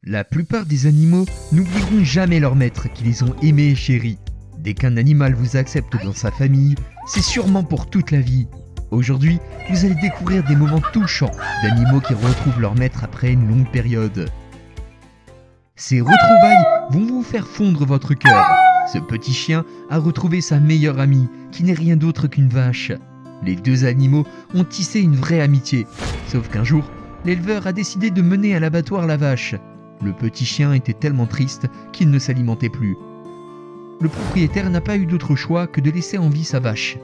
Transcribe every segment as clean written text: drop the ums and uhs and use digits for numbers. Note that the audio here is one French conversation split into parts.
La plupart des animaux n'oublieront jamais leur maître qui les ont aimés et chéris. Dès qu'un animal vous accepte dans sa famille, c'est sûrement pour toute la vie. Aujourd'hui, vous allez découvrir des moments touchants d'animaux qui retrouvent leur maître après une longue période. Ces retrouvailles vont vous faire fondre votre cœur. Ce petit chien a retrouvé sa meilleure amie, qui n'est rien d'autre qu'une vache. Les deux animaux ont tissé une vraie amitié, sauf qu'un jour, l'éleveur a décidé de mener à l'abattoir la vache. Le petit chien était tellement triste qu'il ne s'alimentait plus. Le propriétaire n'a pas eu d'autre choix que de laisser en vie sa vache.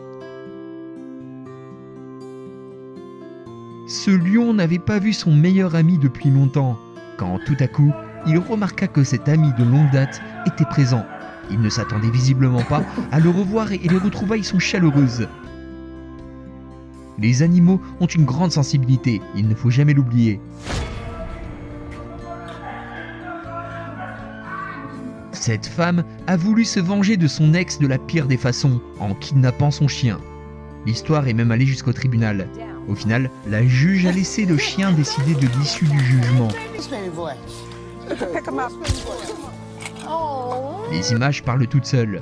Ce lion n'avait pas vu son meilleur ami depuis longtemps, quand tout à coup, il remarqua que cet ami de longue date était présent. Il ne s'attendait visiblement pas à le revoir et les retrouvailles sont chaleureuses. Les animaux ont une grande sensibilité, il ne faut jamais l'oublier. Cette femme a voulu se venger de son ex de la pire des façons, en kidnappant son chien. L'histoire est même allée jusqu'au tribunal. Au final, la juge a laissé le chien décider de l'issue du jugement. Les images parlent toutes seules.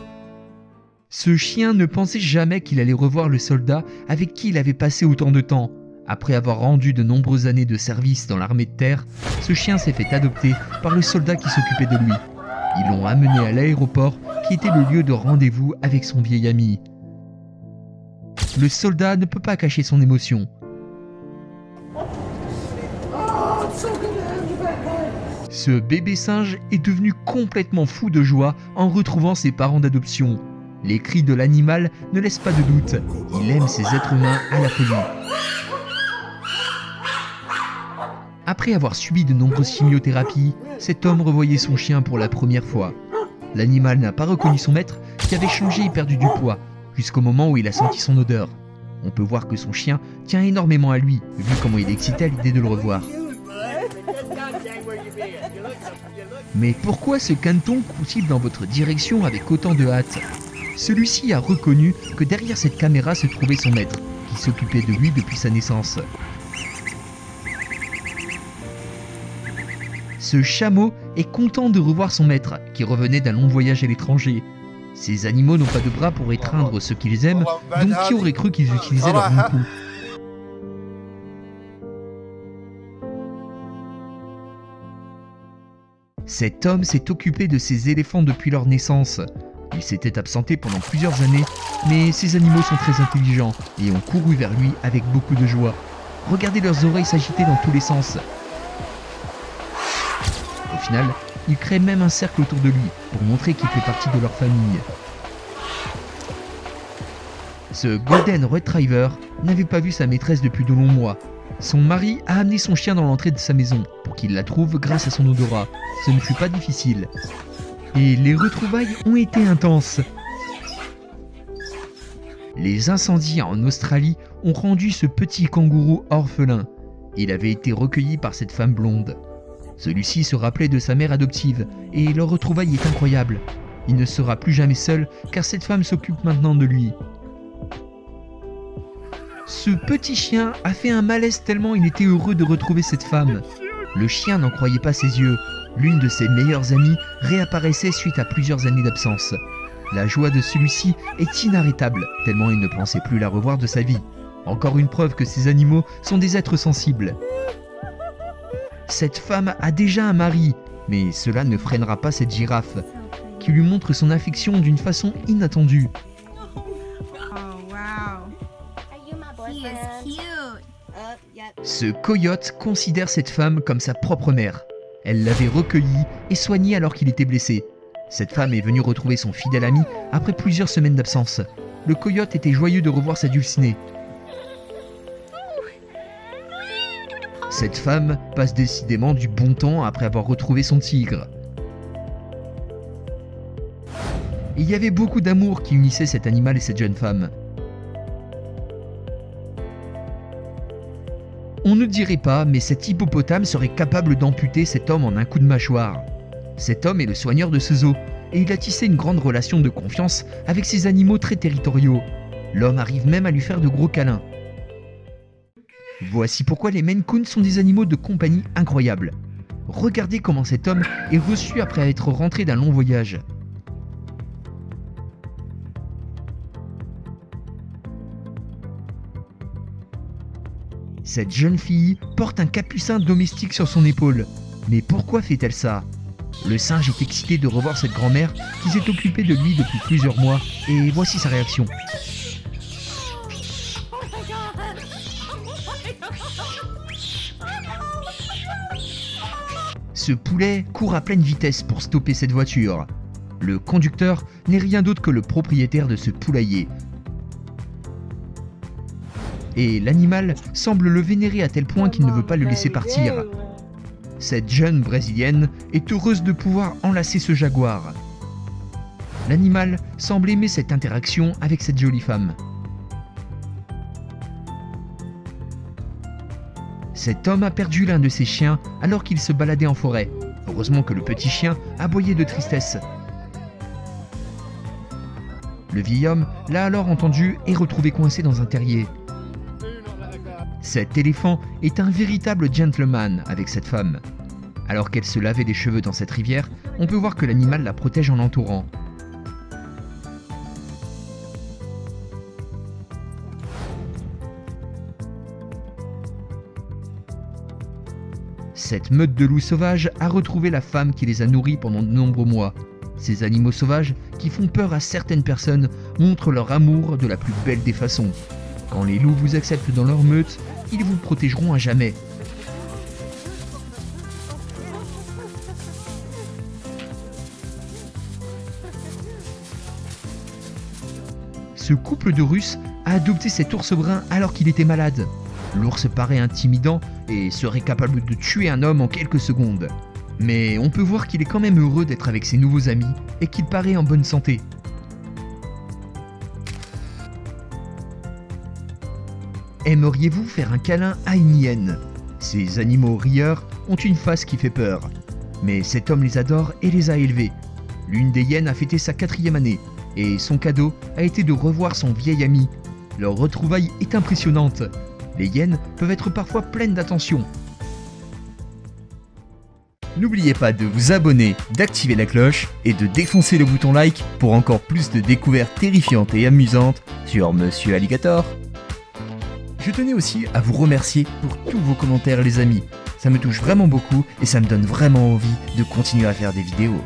Ce chien ne pensait jamais qu'il allait revoir le soldat avec qui il avait passé autant de temps. Après avoir rendu de nombreuses années de service dans l'armée de terre, ce chien s'est fait adopter par le soldat qui s'occupait de lui. Ils l'ont amené à l'aéroport qui était le lieu de rendez-vous avec son vieil ami. Le soldat ne peut pas cacher son émotion. Ce bébé singe est devenu complètement fou de joie en retrouvant ses parents d'adoption. Les cris de l'animal ne laissent pas de doute. Il aime ces êtres humains à la folie. Après avoir subi de nombreuses chimiothérapies, cet homme revoyait son chien pour la première fois. L'animal n'a pas reconnu son maître qui avait changé et perdu du poids, jusqu'au moment où il a senti son odeur. On peut voir que son chien tient énormément à lui, vu comment il est excité à l'idée de le revoir. Mais pourquoi ce caneton court-il dans votre direction avec autant de hâte? Celui-ci a reconnu que derrière cette caméra se trouvait son maître, qui s'occupait de lui depuis sa naissance. Ce chameau est content de revoir son maître, qui revenait d'un long voyage à l'étranger. Ces animaux n'ont pas de bras pour étreindre ceux qu'ils aiment, donc qui aurait cru qu'ils utilisaient leur long cou? Cet homme s'est occupé de ces éléphants depuis leur naissance. Il s'était absenté pendant plusieurs années, mais ces animaux sont très intelligents et ont couru vers lui avec beaucoup de joie. Regardez leurs oreilles s'agiter dans tous les sens. Au final, ils créent même un cercle autour de lui pour montrer qu'il fait partie de leur famille. Ce Golden Retriever n'avait pas vu sa maîtresse depuis de longs mois. Son mari a amené son chien dans l'entrée de sa maison pour qu'il la trouve grâce à son odorat. Ce ne fut pas difficile. Et les retrouvailles ont été intenses. Les incendies en Australie ont rendu ce petit kangourou orphelin. Il avait été recueilli par cette femme blonde. Celui-ci se rappelait de sa mère adoptive et leur retrouvaille est incroyable. Il ne sera plus jamais seul car cette femme s'occupe maintenant de lui. Ce petit chien a fait un malaise tellement il était heureux de retrouver cette femme. Le chien n'en croyait pas ses yeux. L'une de ses meilleures amies réapparaissait suite à plusieurs années d'absence. La joie de celui-ci est inarrêtable, tellement il ne pensait plus la revoir de sa vie. Encore une preuve que ces animaux sont des êtres sensibles. Cette femme a déjà un mari, mais cela ne freinera pas cette girafe, qui lui montre son affection d'une façon inattendue. Ce coyote considère cette femme comme sa propre mère. Elle l'avait recueilli et soigné alors qu'il était blessé. Cette femme est venue retrouver son fidèle ami après plusieurs semaines d'absence. Le coyote était joyeux de revoir sa dulcinée. Cette femme passe décidément du bon temps après avoir retrouvé son tigre. Il y avait beaucoup d'amour qui unissait cet animal et cette jeune femme. On ne dirait pas, mais cet hippopotame serait capable d'amputer cet homme en un coup de mâchoire. Cet homme est le soigneur de ce zoo, et il a tissé une grande relation de confiance avec ces animaux très territoriaux. L'homme arrive même à lui faire de gros câlins. Voici pourquoi les Maine Coon sont des animaux de compagnie incroyables. Regardez comment cet homme est reçu après être rentré d'un long voyage. Cette jeune fille porte un capucin domestique sur son épaule. Mais pourquoi fait-elle ça? Le singe est excité de revoir cette grand-mère qui s'est occupée de lui depuis plusieurs mois, et voici sa réaction. Ce poulet court à pleine vitesse pour stopper cette voiture. Le conducteur n'est rien d'autre que le propriétaire de ce poulailler. Et l'animal semble le vénérer à tel point qu'il ne veut pas le laisser partir. Cette jeune brésilienne est heureuse de pouvoir enlacer ce jaguar. L'animal semble aimer cette interaction avec cette jolie femme. Cet homme a perdu l'un de ses chiens alors qu'il se baladait en forêt. Heureusement que le petit chien aboyait de tristesse. Le vieil homme l'a alors entendu et retrouvé coincé dans un terrier. Cet éléphant est un véritable gentleman avec cette femme. Alors qu'elle se lavait les cheveux dans cette rivière, on peut voir que l'animal la protège en l'entourant. Cette meute de loups sauvages a retrouvé la femme qui les a nourris pendant de nombreux mois. Ces animaux sauvages, qui font peur à certaines personnes, montrent leur amour de la plus belle des façons. Quand les loups vous acceptent dans leur meute, ils vous protégeront à jamais. Ce couple de Russes a adopté cet ours brun alors qu'il était malade. L'ours paraît intimidant et serait capable de tuer un homme en quelques secondes. Mais on peut voir qu'il est quand même heureux d'être avec ses nouveaux amis et qu'il paraît en bonne santé. Aimeriez-vous faire un câlin à une hyène? Ces animaux rieurs ont une face qui fait peur. Mais cet homme les adore et les a élevés. L'une des hyènes a fêté sa 4e année et son cadeau a été de revoir son vieil ami. Leur retrouvaille est impressionnante. Les hyènes peuvent être parfois pleines d'attention. N'oubliez pas de vous abonner, d'activer la cloche et de défoncer le bouton like pour encore plus de découvertes terrifiantes et amusantes sur Monsieur Alligator. Je tenais aussi à vous remercier pour tous vos commentaires les amis. Ça me touche vraiment beaucoup et ça me donne vraiment envie de continuer à faire des vidéos.